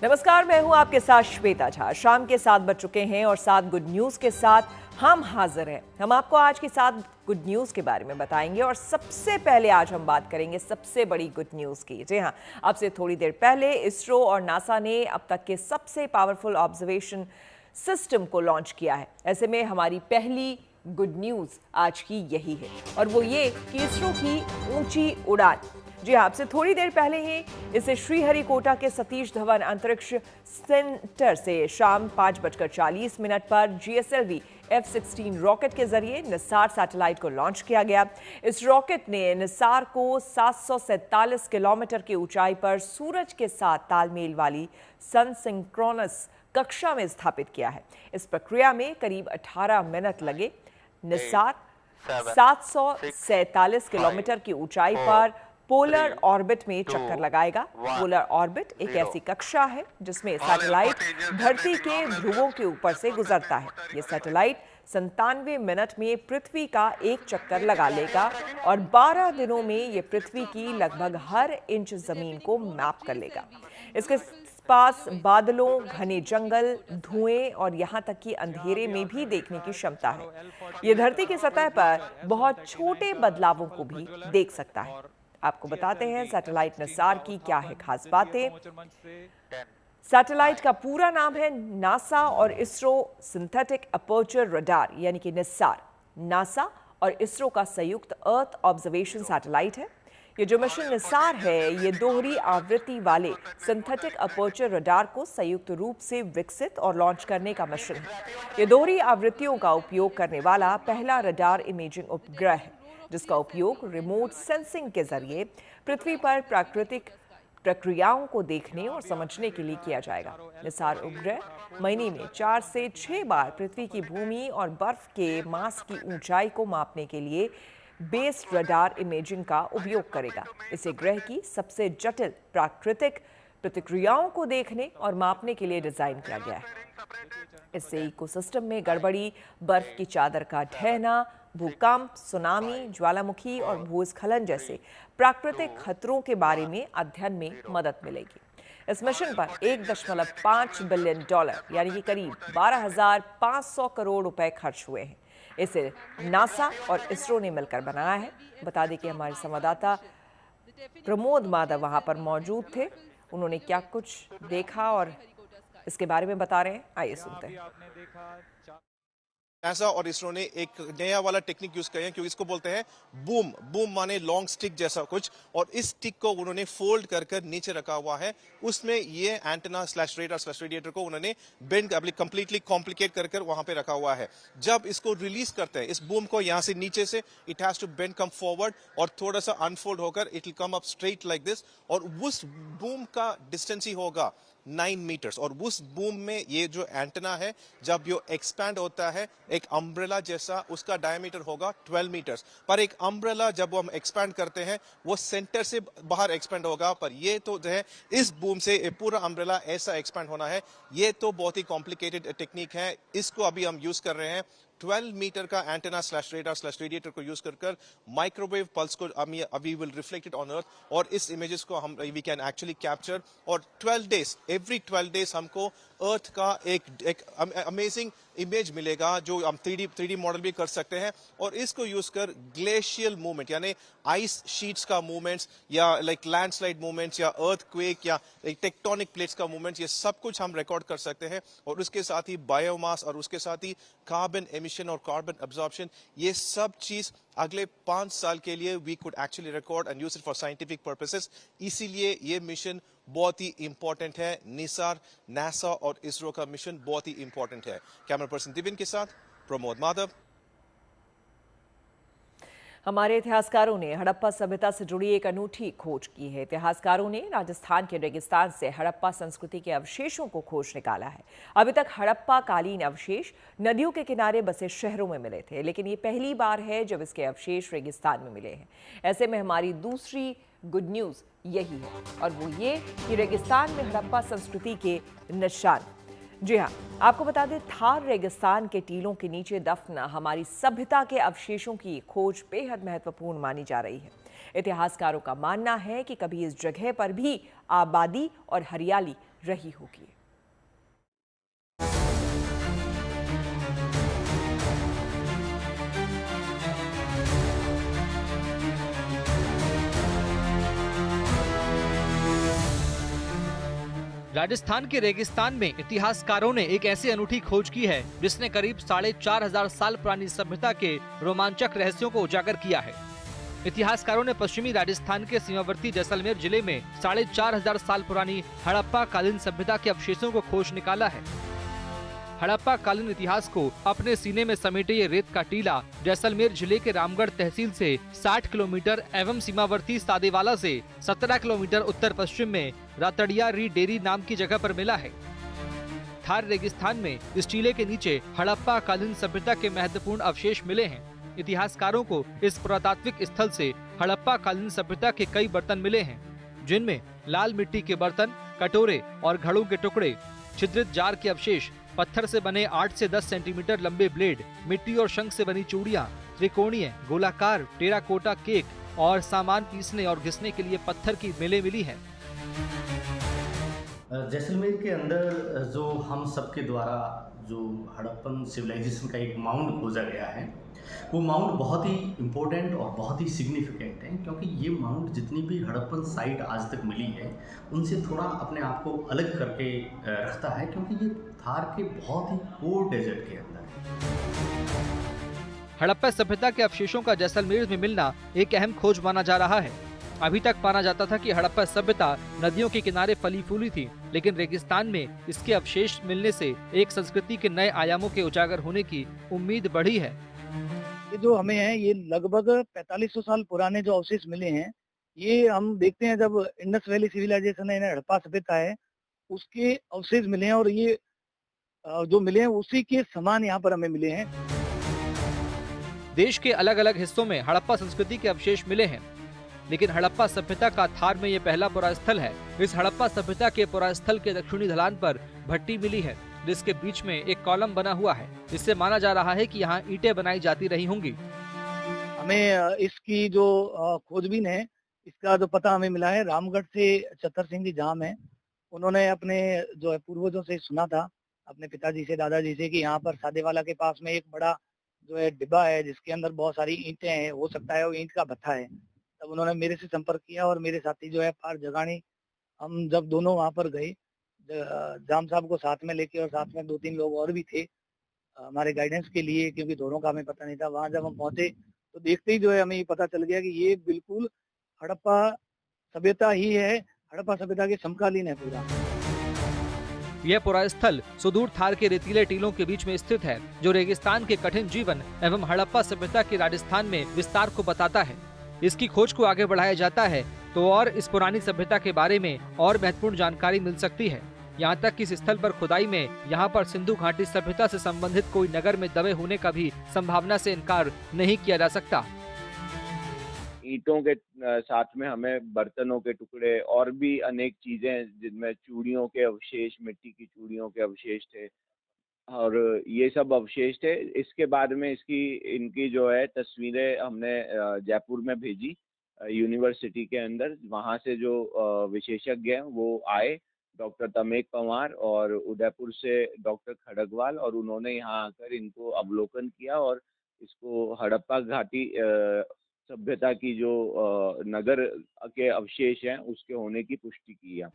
नमस्कार, मैं हूं आपके साथ श्वेता झा। शाम के 7 बज चुके हैं और 7 गुड न्यूज के साथ हम हाजिर हैं। हम आपको आज की 7 गुड न्यूज के बारे में बताएंगे और सबसे पहले आज हम बात करेंगे सबसे बड़ी गुड न्यूज की। जी हां, अब से थोड़ी देर पहले इसरो और नासा ने अब तक के सबसे पावरफुल ऑब्जर्वेशन सिस्टम को लॉन्च किया है। ऐसे में हमारी पहली गुड न्यूज आज की यही है और वो ये कि इसरो की ऊंची उड़ान। जी हाँ, आपसे थोड़ी देर पहले ही इसे श्रीहरिकोटा के सतीश धवन अंतरिक्ष सेंटर से शाम 5:40 पर GSLV F-16 रॉकेट के जरिए निसार सैटेलाइट को लॉन्च किया गया। इस रॉकेट ने निसार को 747 किलोमीटर की ऊंचाई पर सूरज के साथ तालमेल वाली सन सिंक्रोनस कक्षा में स्थापित किया है। इस प्रक्रिया में करीब 18 मिनट लगे। निसार 747 किलोमीटर की ऊंचाई पर पोलर ऑर्बिट में चक्कर लगाएगा। पोलर ऑर्बिट एक ऐसी कक्षा है जिसमें सैटेलाइट धरती के ध्रुवों के ऊपर से गुजरता है। यह सैटेलाइट 97 मिनट में पृथ्वी का एक चक्कर लगा लेगा और 12 दिनों में यह पृथ्वी की लगभग हर इंच जमीन को मैप कर लेगा। इसके पास बादलों, घने जंगल, धुएं और यहां तक कि अंधेरे में भी देखने की क्षमता है। यह धरती की सतह पर बहुत छोटे बदलावों को भी देख सकता है। आपको बताते हैं सैटेलाइट निसार की क्या है खास बातें। सैटेलाइट का पूरा नाम है नासा और इसरो सिंथेटिक अपर्चर रडार यानी कि निसार। नासा और इसरो का संयुक्त अर्थ ऑब्जर्वेशन सैटेलाइट है। ये जो मिशन निसार है ये दोहरी आवृत्ति वाले सिंथेटिक अपर्चर रडार को संयुक्त रूप से विकसित और लॉन्च करने का मिशन है। ये दोहरी आवृत्तियों का उपयोग करने वाला पहला रडार इमेजिंग उपग्रह है जिसका उपयोग रिमोट सेंसिंग के जरिए पृथ्वी पर प्राकृतिक प्रक्रियाओं को देखने और समझने के लिए किया जाएगा। निसार उपग्रह महीने में 4 से 6 बार पृथ्वी की भूमि और बर्फ के मास की ऊंचाई को मापने के लिए बेस रडार इमेजिंग का उपयोग करेगा। इसे ग्रह की सबसे जटिल प्राकृतिक प्रतिक्रियाओं को देखने और मापने के लिए डिजाइन किया गया है। इससे इकोसिस्टम में गड़बड़ी, बर्फ की चादर का ढहना, भूकंप, सुनामी, ज्वालामुखी और भूस्खलन जैसे प्राकृतिक खतरों के बारे में अध्ययन में मदद मिलेगी। इस मिशन पर $1.5 बिलियन यानी कि करीब 12,500 करोड़ रुपए खर्च हुए हैं। इसे नासा और इसरो ने मिलकर बनाया है। बता दें कि हमारे संवाददाता प्रमोद माधव वहां पर मौजूद थे। उन्होंने क्या कुछ देखा और इसके बारे में बता रहे हैं, आइए सुनते हैं। नासा और इसरो ने एक नया वाला टेक्निक यूज किया है क्योंकि इसको बोलते हैं बूम। बूम माने लॉन्ग स्टिक जैसा कुछ, और इस स्टिक को उन्होंने फोल्ड कर कर नीचे रखा हुआ है। उसमें ये antenna slash radar slash radiator को उन्होंने बेंड कंप्लीटली कॉम्प्लिकेट कर कर वहां पे रखा हुआ है। जब इसको रिलीज करते हैं इस बूम को यहाँ से नीचे से, it has to bend come forward और थोड़ा सा अनफोल्ड होकर it will come up straight like this. और उस बूम का डिस्टेंस ही होगा 9 मीटर्स। और उस बूम में ये जो एंटेना है जब ये एक्सपैंड होता है एक अम्ब्रेला जैसा, उसका डायमीटर होगा 12 मीटर्स। पर एक अम्ब्रेला जब हम एक्सपैंड करते हैं वो सेंटर से बाहर एक्सपैंड होगा, पर ये तो जो है इस बूम से पूरा अम्ब्रेला ऐसा एक्सपैंड होना है। ये तो बहुत ही कॉम्प्लिकेटेड टेक्निक है। इसको अभी हम यूज कर रहे हैं। 12 मीटर का antenna slash radar slash radiator को यूज कर माइक्रोवेव पल्स को अभी will reflect it on earth और इस इमेजेस को हम वी कैन एक्चुअली कैप्चर। और 12 डेज, एवरी 12 डेज हमको अर्थ का एक अमेजिंग इमेज मिलेगा जो हम 3D मॉडल भी कर सकते हैं। और इसको यूज कर ग्लेशियल मूवमेंट यानी आइस शीट्स का मूवमेंट्स या लाइक लैंडस्लाइड मूवमेंट्स या अर्थक्वेक या टेक्टोनिक प्लेट्स का मूवमेंट्स, ये सब कुछ हम रिकॉर्ड कर सकते हैं। और उसके साथ ही बायोमास और उसके साथ ही कार्बन एमिशन और कार्बन एब्जॉर्प्शन, ये सब चीज अगले 5 साल के लिए we could actually record and use it for scientific purposes. इसीलिए ये मिशन बहुत ही इंपॉर्टेंट है। निसार, नासा और इसरो का मिशन बहुत ही इंपॉर्टेंट है। कैमरा पर्सन दिविन के साथ प्रमोद माधव। हमारे इतिहासकारों ने हड़प्पा सभ्यता से जुड़ी एक अनूठी खोज की है। इतिहासकारों ने राजस्थान के रेगिस्तान से हड़प्पा संस्कृति के अवशेषों को खोज निकाला है। अभी तक हड़प्पा कालीन अवशेष नदियों के किनारे बसे शहरों में मिले थे, लेकिन ये पहली बार है जब इसके अवशेष रेगिस्तान में मिले हैं। ऐसे में हमारी दूसरी गुड न्यूज यही है और वो ये कि रेगिस्तान में हड़प्पा संस्कृति के निशान। जी हाँ, आपको बता दें थार रेगिस्तान के टीलों के नीचे दफन हमारी सभ्यता के अवशेषों की खोज बेहद महत्वपूर्ण मानी जा रही है। इतिहासकारों का मानना है कि कभी इस जगह पर भी आबादी और हरियाली रही होगी। राजस्थान के रेगिस्तान में इतिहासकारों ने एक ऐसी अनूठी खोज की है जिसने करीब 4,500 साल पुरानी सभ्यता के रोमांचक रहस्यों को उजागर किया है। इतिहासकारों ने पश्चिमी राजस्थान के सीमावर्ती जैसलमेर जिले में 4,500 साल पुरानी हड़प्पा कालीन सभ्यता के अवशेषों को खोज निकाला है। हड़प्पा कालीन इतिहास को अपने सीने में समेटे ये रेत का टीला जैसलमेर जिले के रामगढ़ तहसील से 60 किलोमीटर एवं सीमावर्ती सादेवाला से 17 किलोमीटर उत्तर पश्चिम में रातड़िया री डेरी नाम की जगह पर मिला है। थार रेगिस्तान में इस टीले के नीचे हड़प्पा कालीन सभ्यता के महत्वपूर्ण अवशेष मिले हैं। इतिहासकारों को इस पुरातात्विक स्थल से हड़प्पा कालीन सभ्यता के कई बर्तन मिले हैं, जिनमें लाल मिट्टी के बर्तन, कटोरे और घड़ों के टुकड़े, छिद्रित जार के अवशेष, पत्थर से बने 8 से 10 सेंटीमीटर लंबे ब्लेड, मिट्टी और शंख से बनी चूड़ियां, त्रिकोणीय, गोलाकार, टेराकोटा केक और सामान पीसने और घिसने के लिए पत्थर की मेले मिली है। जैसलमेर के अंदर जो हम सबके द्वारा जो हड़प्पन सिविलाइजेशन का एक माउंट खोजा गया है, वो माउंट बहुत ही इम्पोर्टेंट और बहुत ही सिग्निफिकेंट है, क्योंकि ये माउंट जितनी भी हड़प्पन साइट आज तक मिली है उनसे थोड़ा अपने आप को अलग करके रखता है, क्योंकि ये थार के बहुत ही कोर डेजर्ट के अंदर है। हड़प्पा सभ्यता के अवशेषों का जैसलमेर में मिलना एक अहम खोज माना जा रहा है। अभी तक माना जाता था कि हड़प्पा सभ्यता नदियों के किनारे फली फूली थी, लेकिन रेगिस्तान में इसके अवशेष मिलने से एक संस्कृति के नए आयामों के उजागर होने की उम्मीद बढ़ी है। ये जो हमें है, ये लगभग 4500 साल पुराने जो अवशेष मिले हैं, ये हम देखते हैं जब इंडस वैली सिविलाइजेशन है, हड़प्पा सभ्यता है, उसके अवशेष मिले हैं और ये जो मिले हैं उसी के समान यहाँ पर हमें मिले हैं। देश के अलग अलग हिस्सों में हड़प्पा संस्कृति के अवशेष मिले हैं, लेकिन हड़प्पा सभ्यता का थार में ये पहला पुरास्थल है। इस हड़प्पा सभ्यता के पुरास्थल के दक्षिणी ढलान पर भट्टी मिली है, जिसके बीच में एक कॉलम बना हुआ है, जिससे माना जा रहा है कि यहाँ ईंटें बनाई जाती रही होंगी। हमें इसकी जो खोजबीन है, इसका जो पता हमें मिला है, रामगढ़ से चतर सिंह जी जाम है, उन्होंने अपने जो है पूर्वजों से सुना था, अपने पिताजी से, दादाजी से, कि यहाँ पर सादेवाला के पास में एक बड़ा जो है डिब्बा है जिसके अंदर बहुत सारी ईंटें हैं, हो सकता है वो ईंट का भट्ठा है। तब उन्होंने मेरे से संपर्क किया और मेरे साथी जो है पार जगानी, हम जब दोनों वहाँ पर गए, जाम साहब को साथ में लेके, और साथ में 2-3 लोग और भी थे हमारे गाइडेंस के लिए, क्योंकि दोनों का हमें पता नहीं था। वहाँ जब हम पहुंचे तो देखते ही जो है हमें ये पता चल गया कि ये बिल्कुल हड़प्पा सभ्यता ही है, हड़प्पा सभ्यता के समकालीन है पूरा। यह पुरास्थल सुदूर थार के रेतीले टीलों के बीच में स्थित है, जो रेगिस्तान के कठिन जीवन एवं हड़प्पा सभ्यता के राजस्थान में विस्तार को बताता है। इसकी खोज को आगे बढ़ाया जाता है तो और इस पुरानी सभ्यता के बारे में और महत्वपूर्ण जानकारी मिल सकती है। यहाँ तक कि इस स्थल पर खुदाई में यहाँ पर सिंधु घाटी सभ्यता से संबंधित कोई नगर में दबे होने का भी संभावना से इनकार नहीं किया जा सकता। ईंटों के साथ में हमें बर्तनों के टुकड़े और भी अनेक चीजें, जिनमें चूड़ियों के अवशेष, मिट्टी की चूड़ियों के अवशेष थे, और ये सब अवशेष थे। इसके बाद में इनकी जो है तस्वीरें हमने जयपुर में भेजी यूनिवर्सिटी के अंदर। वहाँ से जो विशेषज्ञ हैं वो आए, डॉक्टर तमेक पंवार, और उदयपुर से डॉक्टर खड़गवाल, और उन्होंने यहाँ आकर इनको अवलोकन किया और इसको हड़प्पा घाटी सभ्यता की जो नगर के अवशेष हैं उसके होने की पुष्टि की है।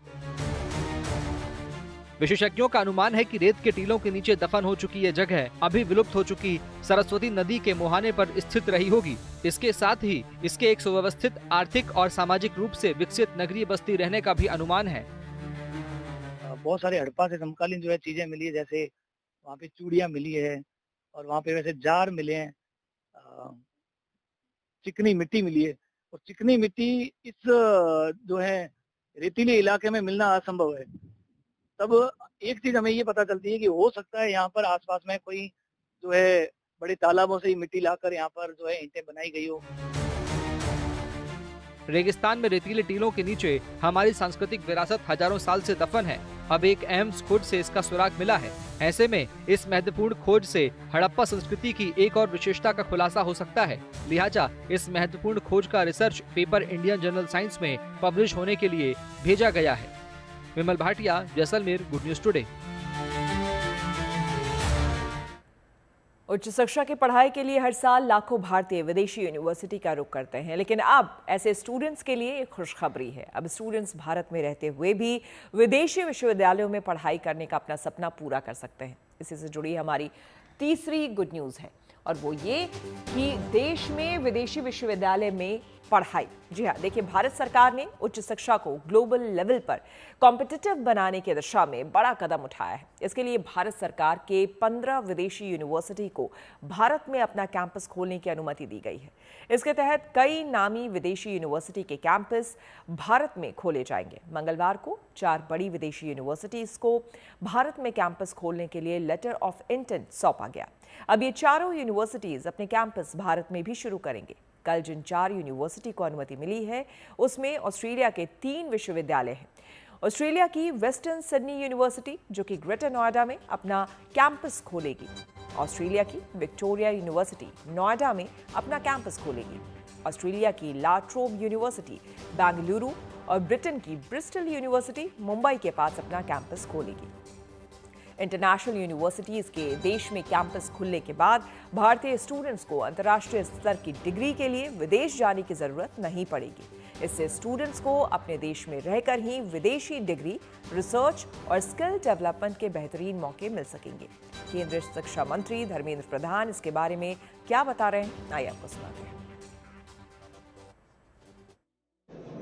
विशेषज्ञों का अनुमान है कि रेत के टीलों के नीचे दफन हो चुकी ये जगह अभी विलुप्त हो चुकी सरस्वती नदी के मुहाने पर स्थित रही होगी। इसके साथ ही इसके एक सुव्यवस्थित, आर्थिक और सामाजिक रूप से विकसित नगरीय बस्ती रहने का भी अनुमान है। बहुत सारे हड़प्पा से समकालीन जो है चीजें मिली है, जैसे वहाँ पे चूड़ियाँ मिली है, और वहाँ पे वैसे जार मिले हैं, चिकनी मिट्टी मिली है, और चिकनी मिट्टी इस जो है रेतीले इलाके में मिलना असंभव है। तब एक चीज हमें ये पता चलती है कि हो सकता है यहाँ पर आसपास में कोई जो है बड़े तालाबों से ही मिट्टी लाकर यहाँ पर जो है ईंटें बनाई गई हो। रेगिस्तान में रेतीले टीलों के नीचे हमारी सांस्कृतिक विरासत हजारों साल से दफन है। अब एक अहम खोज से इसका सुराग मिला है। ऐसे में इस महत्वपूर्ण खोज से हड़प्पा संस्कृति की एक और विशेषता का खुलासा हो सकता है। लिहाजा इस महत्वपूर्ण खोज का research paper Indian journal science में पब्लिश होने के लिए भेजा गया है। Vimal Bhatia, Jaisalmer, good news today. उच्च शिक्षा की पढ़ाई के लिए हर साल लाखों भारतीय विदेशी यूनिवर्सिटी का रुख करते हैं, लेकिन अब ऐसे स्टूडेंट्स के लिए एक खुशखबरी है। अब स्टूडेंट्स भारत में रहते हुए भी विदेशी विश्वविद्यालयों में पढ़ाई करने का अपना सपना पूरा कर सकते हैं। इसी से जुड़ी हमारी तीसरी गुड न्यूज़ है, और वो ये कि देश में विदेशी विश्वविद्यालय में पढ़ाई। जी हाँ, देखिए, भारत सरकार ने उच्च शिक्षा को ग्लोबल लेवल पर कॉम्पिटिटिव बनाने की दिशा में बड़ा कदम उठाया है। इसके लिए भारत सरकार के 15 विदेशी यूनिवर्सिटी को भारत में अपना कैंपस खोलने की अनुमति दी गई है। इसके तहत कई नामी विदेशी यूनिवर्सिटी के कैंपस भारत में खोले जाएंगे। मंगलवार को 4 बड़ी विदेशी यूनिवर्सिटीज को भारत में कैंपस खोलने के लिए लेटर ऑफ इंटेंट सौंपा गया। अब ये चारों यूनिवर्सिटीज अपने कैंपस भारत में भी शुरू करेंगे। कल जिन 4 यूनिवर्सिटी को अनुमति मिली है उसमें ऑस्ट्रेलिया के 3 विश्वविद्यालय हैं। ऑस्ट्रेलिया की वेस्टर्न सिडनी यूनिवर्सिटी, जो कि ग्रेटर नोएडा में अपना कैंपस खोलेगी। ऑस्ट्रेलिया की विक्टोरिया यूनिवर्सिटी नोएडा में अपना कैंपस खोलेगी। ऑस्ट्रेलिया की ला ट्रोब यूनिवर्सिटी बेंगलुरु और ब्रिटेन की ब्रिस्टल यूनिवर्सिटी मुंबई के पास अपना कैंपस खोलेगी। इंटरनेशनल यूनिवर्सिटीज के देश में कैंपस खुलने के बाद भारतीय स्टूडेंट्स को अंतर्राष्ट्रीय स्तर की डिग्री के लिए विदेश जाने की जरूरत नहीं पड़ेगी। इससे स्टूडेंट्स को अपने देश में रहकर ही विदेशी डिग्री, रिसर्च और स्किल डेवलपमेंट के बेहतरीन मौके मिल सकेंगे। केंद्रीय शिक्षा मंत्री धर्मेंद्र प्रधान इसके बारे में क्या बता रहे हैं, आइए आपको सुनाते हैं।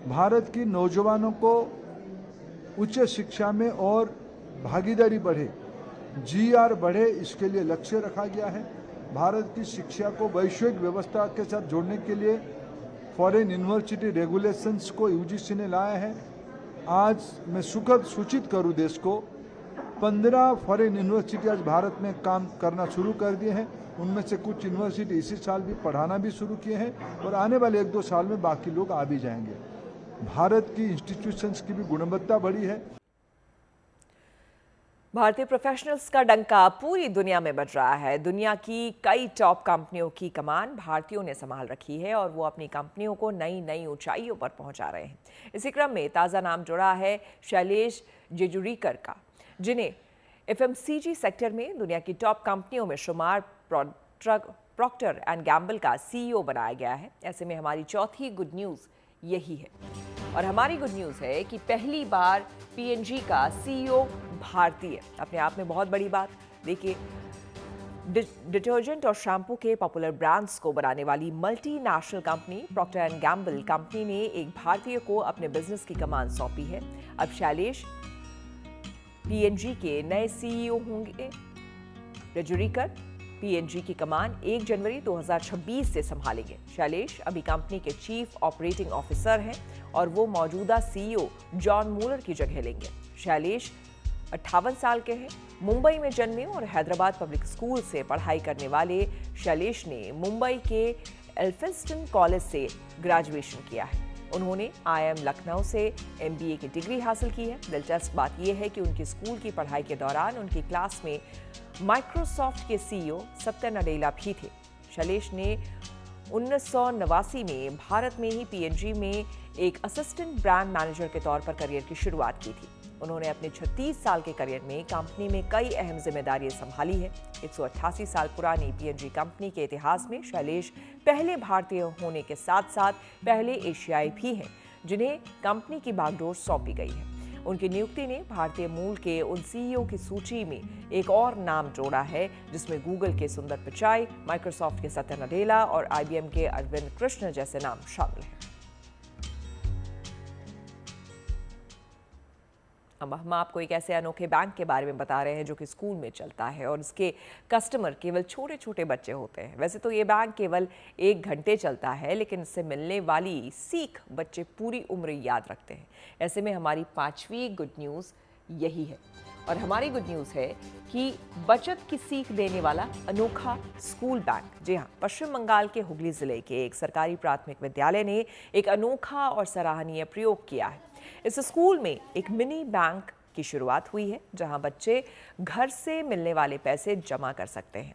भारत की नौजवानों को उच्च शिक्षा में और भागीदारी बढ़े, जीआर बढ़े, इसके लिए लक्ष्य रखा गया है। भारत की शिक्षा को वैश्विक व्यवस्था के साथ जोड़ने के लिए फॉरेन यूनिवर्सिटी रेगुलेशंस को यूजीसी ने लाया है। आज मैं सुखद सूचित करूं देश को, 15 फॉरेन यूनिवर्सिटी आज भारत में काम करना शुरू कर दिए हैं। उनमें से कुछ यूनिवर्सिटी इसी साल भी पढ़ाना भी शुरू किए हैं और आने वाले 1-2 साल में बाकी लोग आ भी जाएंगे। भारत की इंस्टीट्यूशंस की भी गुणवत्ता बढ़ी है। भारतीय प्रोफेशनल्स का डंका पूरी दुनिया में बज रहा है। दुनिया की कई टॉप कंपनियों की कमान भारतीयों ने संभाल रखी है और वो अपनी कंपनियों को नई नई ऊंचाइयों पर पहुंचा रहे हैं। इसी क्रम में ताज़ा नाम जुड़ा है शैलेश जेजुरीकर का, जिन्हें एफएमसीजी सेक्टर में दुनिया की टॉप कंपनियों में शुमार प्रॉक्टर एंड गैम्बल का सीईओ बनाया गया है। ऐसे में हमारी चौथी गुड न्यूज़ यही है, और हमारी गुड न्यूज़ है कि पहली बार पीएनजी का सीईओ भारतीय। अपने आप में बहुत बड़ी बात। देखिए, डिटर्जेंट और शैम्पू के पॉपुलर ब्रांड्स को बनाने वाली multinational company Procter and Gamble company ने एक भारतीय को अपने बिजनेस की कमान सौंपी है। अब शैलेश पीएनजी के नए सीईओ होंगे। जेजुरीकर पीएनजी की कमान 1 जनवरी 2026 से संभालेंगे। शैलेश अभी कंपनी के चीफ ऑपरेटिंग ऑफिसर हैं और वो मौजूदा सीईओ जॉन मूलर की जगह लेंगे। शैलेश 58 साल के हैं। मुंबई में जन्मे और हैदराबाद पब्लिक स्कूल से पढ़ाई करने वाले शैलेश ने मुंबई के एल्फिंस्टन कॉलेज से ग्रेजुएशन किया है। उन्होंने आईआईएम लखनऊ से एमबीए की डिग्री हासिल की है। दिलचस्प बात यह है कि उनकी स्कूल की पढ़ाई के दौरान उनकी क्लास में माइक्रोसॉफ्ट के सीईओ सत्या नडेला भी थे। शैलेश ने 1989 में भारत में ही पीएनजी में एक असिस्टेंट ब्रांड मैनेजर के तौर पर करियर की शुरुआत की थी। उन्होंने अपने 36 साल के करियर में कंपनी में कई अहम जिम्मेदारियां संभाली है। 188 साल पुरानी पीएनजी कंपनी के इतिहास में शैलेश पहले भारतीय होने के साथ साथ पहले एशियाई भी हैं जिन्हें कंपनी की बागडोर सौंपी गई है। उनकी नियुक्ति ने भारतीय मूल के उन सीईओ की सूची में एक और नाम जोड़ा है, जिसमें गूगल के सुंदर पिचाई, माइक्रोसॉफ्ट के सत्या नडेला और आईबीएम के अरविंद कृष्ण जैसे नाम शामिल हैं। अब हम आपको एक ऐसे अनोखे बैंक के बारे में बता रहे हैं जो कि स्कूल में चलता है और इसके कस्टमर केवल छोटे छोटे बच्चे होते हैं। वैसे तो ये बैंक केवल 1 घंटे चलता है, लेकिन इससे मिलने वाली सीख बच्चे पूरी उम्र याद रखते हैं। ऐसे में हमारी 5वीं गुड न्यूज़ यही है, और हमारी गुड न्यूज़ है कि बचत की सीख देने वाला अनोखा स्कूल बैंक। जी हाँ, पश्चिम बंगाल के हुगली जिले के एक सरकारी प्राथमिक विद्यालय ने एक अनोखा और सराहनीय प्रयोग किया है। इस स्कूल में एक मिनी बैंक की शुरुआत हुई है, जहां बच्चे घर से मिलने वाले पैसे जमा कर सकते हैं।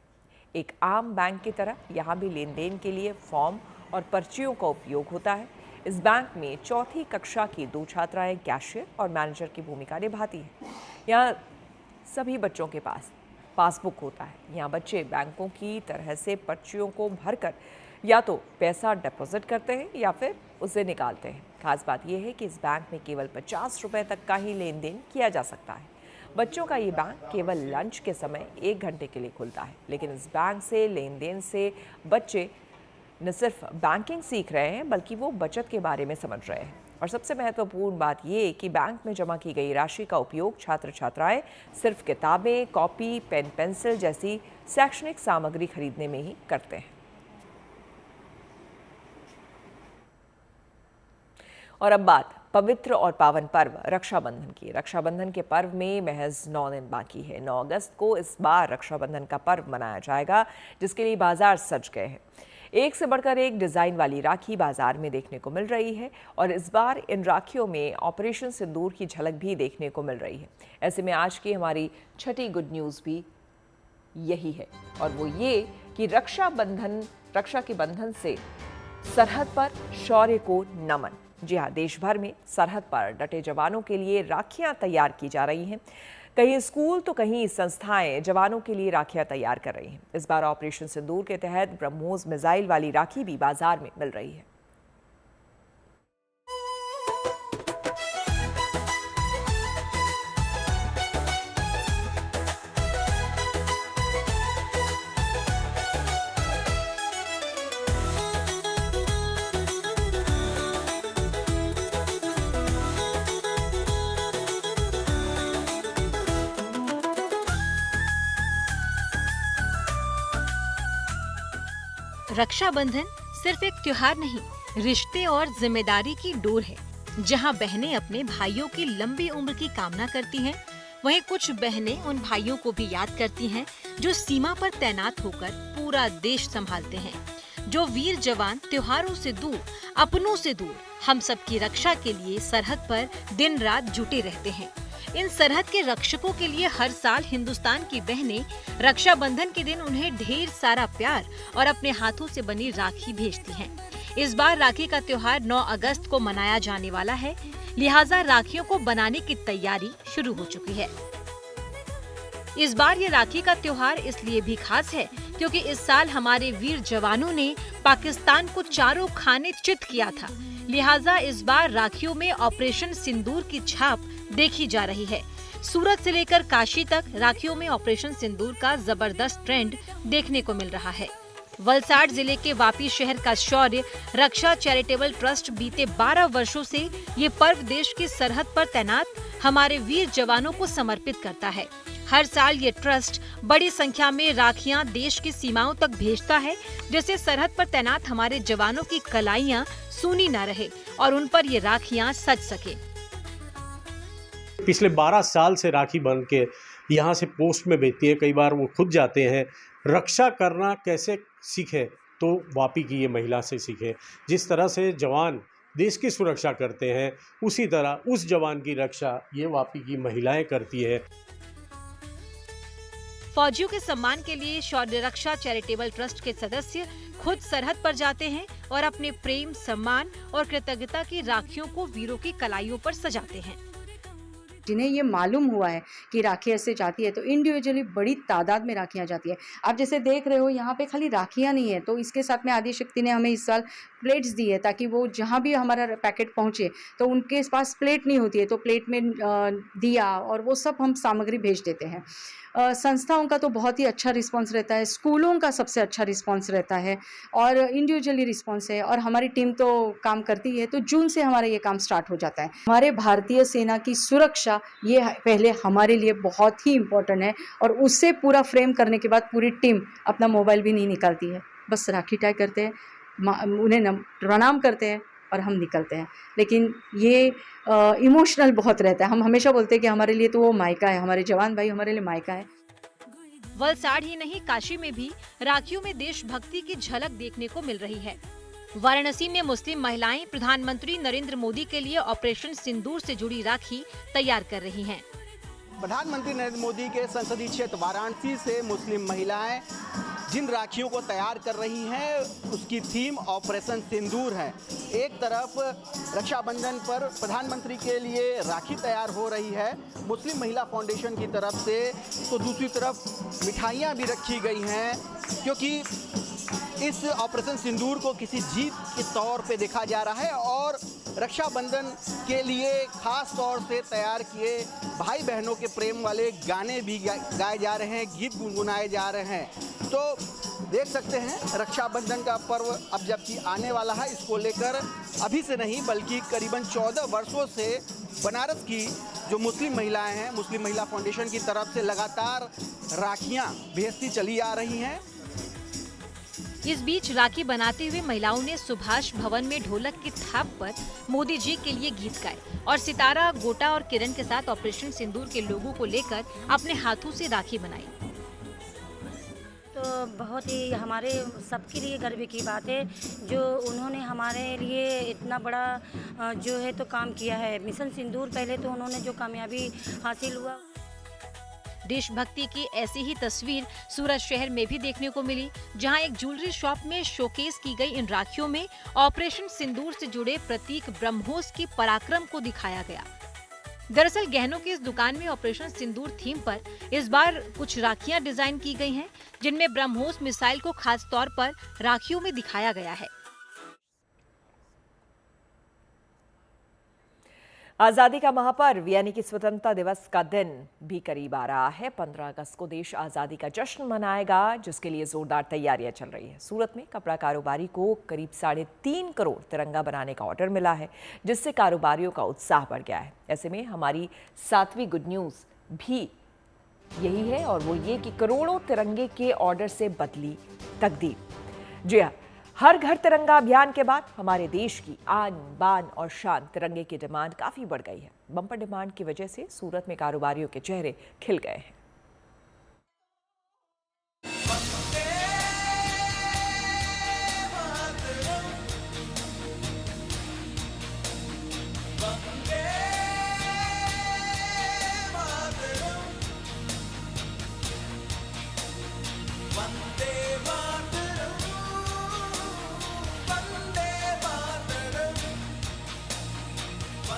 एक आम बैंक की तरह यहां भी लेन देन के लिए फॉर्म और पर्चियों का उपयोग होता है। इस बैंक में चौथी कक्षा की 2 छात्राएं कैशियर और मैनेजर की भूमिका निभाती हैं। यहाँ सभी बच्चों के पास पासबुक होता है। यहाँ बच्चे बैंकों की तरह से पर्चियों को भरकर या तो पैसा डिपॉजिट करते हैं या फिर उसे निकालते हैं। खास बात यह है कि इस बैंक में केवल 50 रुपए तक का ही लेन देन किया जा सकता है। बच्चों का ये बैंक केवल लंच के समय 1 घंटे के लिए खुलता है, लेकिन इस बैंक से लेन देन से बच्चे न सिर्फ बैंकिंग सीख रहे हैं बल्कि वो बचत के बारे में समझ रहे हैं। और सबसे महत्वपूर्ण बात ये कि बैंक में जमा की गई राशि का उपयोग छात्र छात्राएं सिर्फ किताबें, कॉपी, पेन, पेंसिल जैसी शैक्षणिक सामग्री खरीदने में ही करते हैं। और अब बात पवित्र और पावन पर्व रक्षाबंधन की। रक्षाबंधन के पर्व में महज 9 दिन बाकी है। 9 अगस्त को इस बार रक्षाबंधन का पर्व मनाया जाएगा, जिसके लिए बाजार सज गए हैं। एक से बढ़कर एक डिजाइन वाली राखी बाजार में देखने को मिल रही है और इस बार इन राखियों में ऑपरेशन सिंदूर की झलक भी देखने को मिल रही है। ऐसे में आज की हमारी छठी गुड न्यूज भी यही है, और वो ये कि रक्षा के बंधन से सरहद पर शौर्य को नमन। जी हाँ, देश भर में सरहद पर डटे जवानों के लिए राखियां तैयार की जा रही हैं। कहीं स्कूल तो कहीं संस्थाएं जवानों के लिए राखियां तैयार कर रही हैं। इस बार ऑपरेशन सिंदूर के तहत ब्रह्मोस मिसाइल वाली राखी भी बाजार में मिल रही है। रक्षाबंधन सिर्फ एक त्योहार नहीं, रिश्ते और जिम्मेदारी की डोर है। जहां बहनें अपने भाइयों की लंबी उम्र की कामना करती हैं, वहीं कुछ बहनें उन भाइयों को भी याद करती हैं जो सीमा पर तैनात होकर पूरा देश संभालते हैं। जो वीर जवान त्योहारों से दूर, अपनों से दूर हम सबकी रक्षा के लिए सरहद पर दिन रात जुटे रहते हैं। इन सरहद के रक्षकों के लिए हर साल हिंदुस्तान की बहनें रक्षाबंधन के दिन उन्हें ढेर सारा प्यार और अपने हाथों से बनी राखी भेजती हैं। इस बार राखी का त्योहार 9 अगस्त को मनाया जाने वाला है, लिहाजा राखियों को बनाने की तैयारी शुरू हो चुकी है। इस बार ये राखी का त्योहार इसलिए भी खास है क्योंकि इस साल हमारे वीर जवानों ने पाकिस्तान को चारों खाने चित किया था। लिहाजा इस बार राखियों में ऑपरेशन सिंदूर की छाप देखी जा रही है। सूरत से लेकर काशी तक राखियों में ऑपरेशन सिंदूर का जबरदस्त ट्रेंड देखने को मिल रहा है। वलसाड जिले के वापी शहर का शौर्य रक्षा चैरिटेबल ट्रस्ट बीते 12 वर्षों से ये पर्व देश की सरहद पर तैनात हमारे वीर जवानों को समर्पित करता है। हर साल ये ट्रस्ट बड़ी संख्या में राखियां देश की सीमाओं तक भेजता है, जिससे सरहद पर तैनात हमारे जवानों की कलाइयां सूनी न रहे और उन पर ये राखियां सज सके। पिछले 12 साल से राखी बन के यहाँ से पोस्ट में भेजती है, कई बार वो खुद जाते हैं। रक्षा करना कैसे सीखे तो वापी की ये महिला से सीखे। जिस तरह से जवान देश की सुरक्षा करते हैं, उसी तरह उस जवान की रक्षा ये वापी की महिलाएं करती है। फौजियों के सम्मान के लिए शौर्य रक्षा चैरिटेबल ट्रस्ट के सदस्य खुद सरहद पर जाते हैं और अपने प्रेम, सम्मान और कृतज्ञता की राखियों को वीरों की कलाइयों पर सजाते हैं। जिन्हें ये मालूम हुआ है कि राखी ऐसे जाती है तो इंडिविजुअली बड़ी तादाद में राखियां जाती है। आप जैसे देख रहे हो यहाँ पे खाली राखियां नहीं है, तो इसके साथ में आदि शक्ति ने हमें इस साल प्लेट्स दी है ताकि वो जहाँ भी हमारा पैकेट पहुँचे तो उनके पास प्लेट नहीं होती है तो प्लेट में दिया और वो सब हम सामग्री भेज देते हैं। संस्थाओं का तो बहुत ही अच्छा रिस्पांस रहता है, स्कूलों का सबसे अच्छा रिस्पांस रहता है और इंडिविजुअली रिस्पांस है और हमारी टीम तो काम करती है। तो जून से हमारा ये काम स्टार्ट हो जाता है। हमारे भारतीय सेना की सुरक्षा ये पहले हमारे लिए बहुत ही इम्पोर्टेंट है और उससे पूरा फ्रेम करने के बाद पूरी टीम अपना मोबाइल भी नहीं निकालती है, बस राखी टाई करते हैं, उन्हें प्रणाम करते हैं और हम निकलते हैं। लेकिन ये इमोशनल बहुत रहता है। हम हमेशा बोलते हैं कि हमारे लिए तो वो मायका है, हमारे जवान भाई हमारे लिए मायका है। वलसाड ही नहीं, काशी में भी राखियों में देशभक्ति की झलक देखने को मिल रही है। वाराणसी में मुस्लिम महिलाएं प्रधानमंत्री नरेंद्र मोदी के लिए ऑपरेशन सिंदूर से जुड़ी राखी तैयार कर रही हैं। प्रधानमंत्री नरेंद्र मोदी के संसदीय क्षेत्र वाराणसी से मुस्लिम महिलाएं जिन राखियों को तैयार कर रही हैं उसकी थीम ऑपरेशन सिंदूर है। एक तरफ रक्षाबंधन पर प्रधानमंत्री के लिए राखी तैयार हो रही है मुस्लिम महिला फाउंडेशन की तरफ से, तो दूसरी तरफ मिठाइयाँ भी रखी गई हैं, क्योंकि इस ऑपरेशन सिंदूर को किसी जीत के तौर पे देखा जा रहा है और रक्षाबंधन के लिए खास तौर से तैयार किए भाई बहनों के प्रेम वाले गाने भी गाए जा रहे हैं, गीत गुनगुनाए जा रहे हैं। तो देख सकते हैं रक्षाबंधन का पर्व अब जबकि आने वाला है, इसको लेकर अभी से नहीं बल्कि करीबन 14 वर्षों से बनारस की जो मुस्लिम महिलाएं हैं, मुस्लिम महिला फाउंडेशन की तरफ से लगातार राखियां भेजती चली आ रही हैं। इस बीच राखी बनाते हुए महिलाओं ने सुभाष भवन में ढोलक की थाप पर मोदी जी के लिए गीत गाए और सितारा, गोटा और किरण के साथ ऑपरेशन सिंदूर के लोगों को लेकर अपने हाथों से राखी बनाई। तो बहुत ही हमारे सबके लिए गर्व की बात है जो उन्होंने हमारे लिए इतना बड़ा जो है तो काम किया है। मिशन सिंदूर पहले तो उन्होंने जो कामयाबी हासिल हुआ। देशभक्ति की ऐसी ही तस्वीर सूरत शहर में भी देखने को मिली, जहां एक ज्वेलरी शॉप में शोकेस की गई इन राखियों में ऑपरेशन सिंदूर से जुड़े प्रतीक ब्रह्मोस के पराक्रम को दिखाया गया। दरअसल गहनों की इस दुकान में ऑपरेशन सिंदूर थीम पर इस बार कुछ राखियां डिजाइन की गई हैं, जिनमें ब्रह्मोस मिसाइल को खास तौर पर राखियों में दिखाया गया है। आज़ादी का महापर्व यानी कि स्वतंत्रता दिवस का दिन भी करीब आ रहा है। 15 अगस्त को देश आज़ादी का जश्न मनाएगा, जिसके लिए जोरदार तैयारियां चल रही हैं। सूरत में कपड़ा कारोबारी को करीब 3.5 करोड़ तिरंगा बनाने का ऑर्डर मिला है, जिससे कारोबारियों का उत्साह बढ़ गया है। ऐसे में हमारी 7वीं गुड न्यूज़ भी यही है और वो ये कि करोड़ों तिरंगे के ऑर्डर से बदली तकदीर। जी हाँ, हर घर तिरंगा अभियान के बाद हमारे देश की आन बान और शान तिरंगे की डिमांड काफी बढ़ गई है। बम्पर डिमांड की वजह से सूरत में कारोबारियों के चेहरे खिल गए हैं।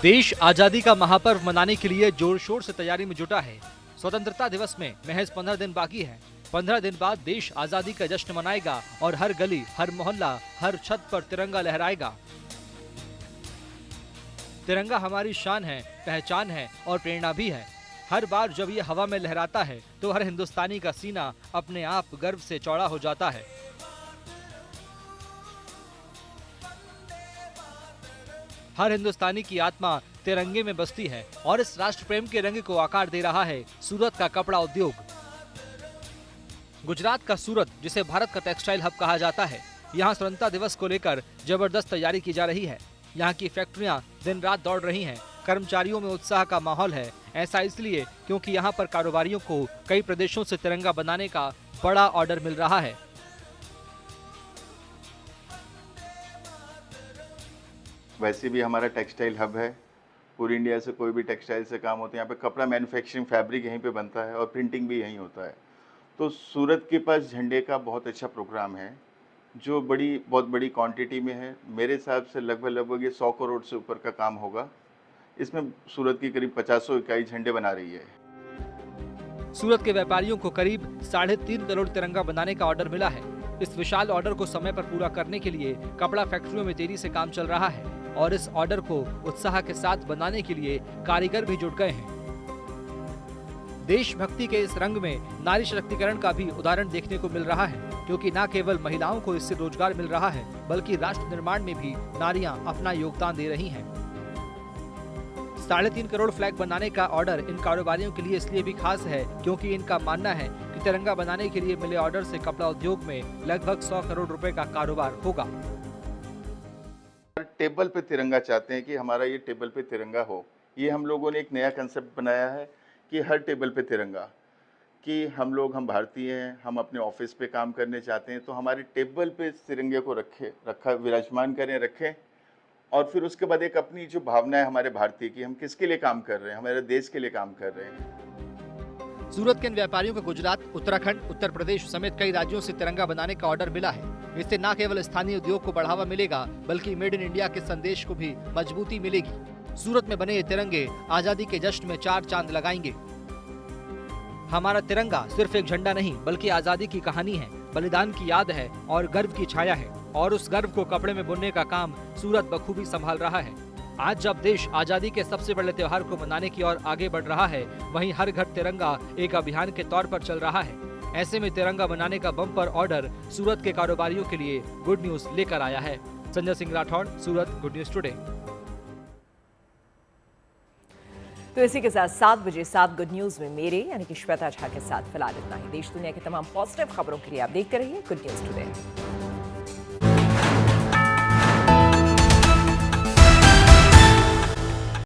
देश आजादी का महापर्व मनाने के लिए जोर शोर से तैयारी में जुटा है। स्वतंत्रता दिवस में महज 15 दिन बाकी है। 15 दिन बाद देश आजादी का जश्न मनाएगा और हर गली, हर मोहल्ला, हर छत पर तिरंगा लहराएगा। तिरंगा हमारी शान है, पहचान है और प्रेरणा भी है। हर बार जब ये हवा में लहराता है तो हर हिंदुस्तानी का सीना अपने आप गर्व से चौड़ा हो जाता है। हर हिंदुस्तानी की आत्मा तिरंगे में बसती है और इस राष्ट्र प्रेम के रंग को आकार दे रहा है सूरत का कपड़ा उद्योग। गुजरात का सूरत, जिसे भारत का टेक्सटाइल हब कहा जाता है, यहाँ स्वतंत्रता दिवस को लेकर जबरदस्त तैयारी की जा रही है। यहाँ की फैक्ट्रियाँ दिन रात दौड़ रही हैं। कर्मचारियों में उत्साह का माहौल है। ऐसा इसलिए क्योंकि यहाँ पर कारोबारियों को कई प्रदेशों से तिरंगा बनाने का बड़ा ऑर्डर मिल रहा है। वैसे भी हमारा टेक्सटाइल हब है। पूरी इंडिया से कोई भी टेक्सटाइल से काम होता है। यहाँ पे कपड़ा मैन्युफैक्चरिंग, फैब्रिक यहीं पे बनता है और प्रिंटिंग भी यहीं होता है। तो सूरत के पास झंडे का बहुत अच्छा प्रोग्राम है जो बहुत बड़ी क्वांटिटी में है। मेरे हिसाब से लगभग ये 100 करोड़ से ऊपर का काम होगा। इसमें सूरत की करीब 50 इकाई झंडे बना रही है। सूरत के व्यापारियों को करीब 3.5 करोड़ तिरंगा बनाने का ऑर्डर मिला है। इस विशाल ऑर्डर को समय पर पूरा करने के लिए कपड़ा फैक्ट्रियों में तेजी से काम चल रहा है और इस ऑर्डर को उत्साह के साथ बनाने के लिए कारीगर भी जुट गए हैं। देशभक्ति के इस रंग में नारी सशक्तिकरण का भी उदाहरण देखने को मिल रहा है, क्योंकि न केवल महिलाओं को इससे रोजगार मिल रहा है बल्कि राष्ट्र निर्माण में भी नारियां अपना योगदान दे रही हैं। 3.5 करोड़ फ्लैग बनाने का ऑर्डर इन कारोबारियों के लिए इसलिए भी खास है क्योंकि इनका मानना है कि तिरंगा बनाने के लिए मिले ऑर्डर से कपड़ा उद्योग में लगभग 100 करोड़ रुपए का कारोबार होगा। टेबल पे तिरंगा चाहते हैं कि हमारा ये टेबल पे तिरंगा हो। ये हम लोगों ने एक नया कंसेप्ट बनाया है कि हर टेबल पे तिरंगा, कि हम भारतीय हैं, हम अपने ऑफिस पे काम करने चाहते हैं तो हमारे टेबल पे तिरंगे को रखा विराजमान रखें और फिर उसके बाद एक अपनी जो भावना है हमारे भारतीय की, हम किसके लिए काम कर रहे हैं, हमारे देश के लिए काम कर रहे हैं। सूरत के इन व्यापारियों को गुजरात, उत्तराखंड, उत्तर प्रदेश समेत कई राज्यों से तिरंगा बनाने का ऑर्डर मिला है। इससे न केवल स्थानीय उद्योग को बढ़ावा मिलेगा, बल्कि मेड इन इंडिया के संदेश को भी मजबूती मिलेगी। सूरत में बने ये तिरंगे आजादी के जश्न में 4 चांद लगाएंगे। हमारा तिरंगा सिर्फ एक झंडा नहीं, बल्कि आजादी की कहानी है, बलिदान की याद है और गर्व की छाया है। और उस गर्व को कपड़े में बुनने का काम सूरत बखूबी संभाल रहा है। आज जब देश आजादी के सबसे बड़े त्योहार को मनाने की ओर आगे बढ़ रहा है, वहीं हर घर तिरंगा एक अभियान के तौर पर चल रहा है। ऐसे में तिरंगा बनाने का बम्पर ऑर्डर सूरत के कारोबारियों के लिए गुड न्यूज लेकर आया है। संजय सिंह राठौड़, सूरत, गुड न्यूज टुडे। तो इसी के साथ 7 बजे 7 गुड न्यूज में मेरे यानी कि श्वेता झा के साथ फिलहाल इतना ही। देश दुनिया की तमाम पॉजिटिव खबरों के लिए आप देखते रहिए गुड न्यूज टुडे।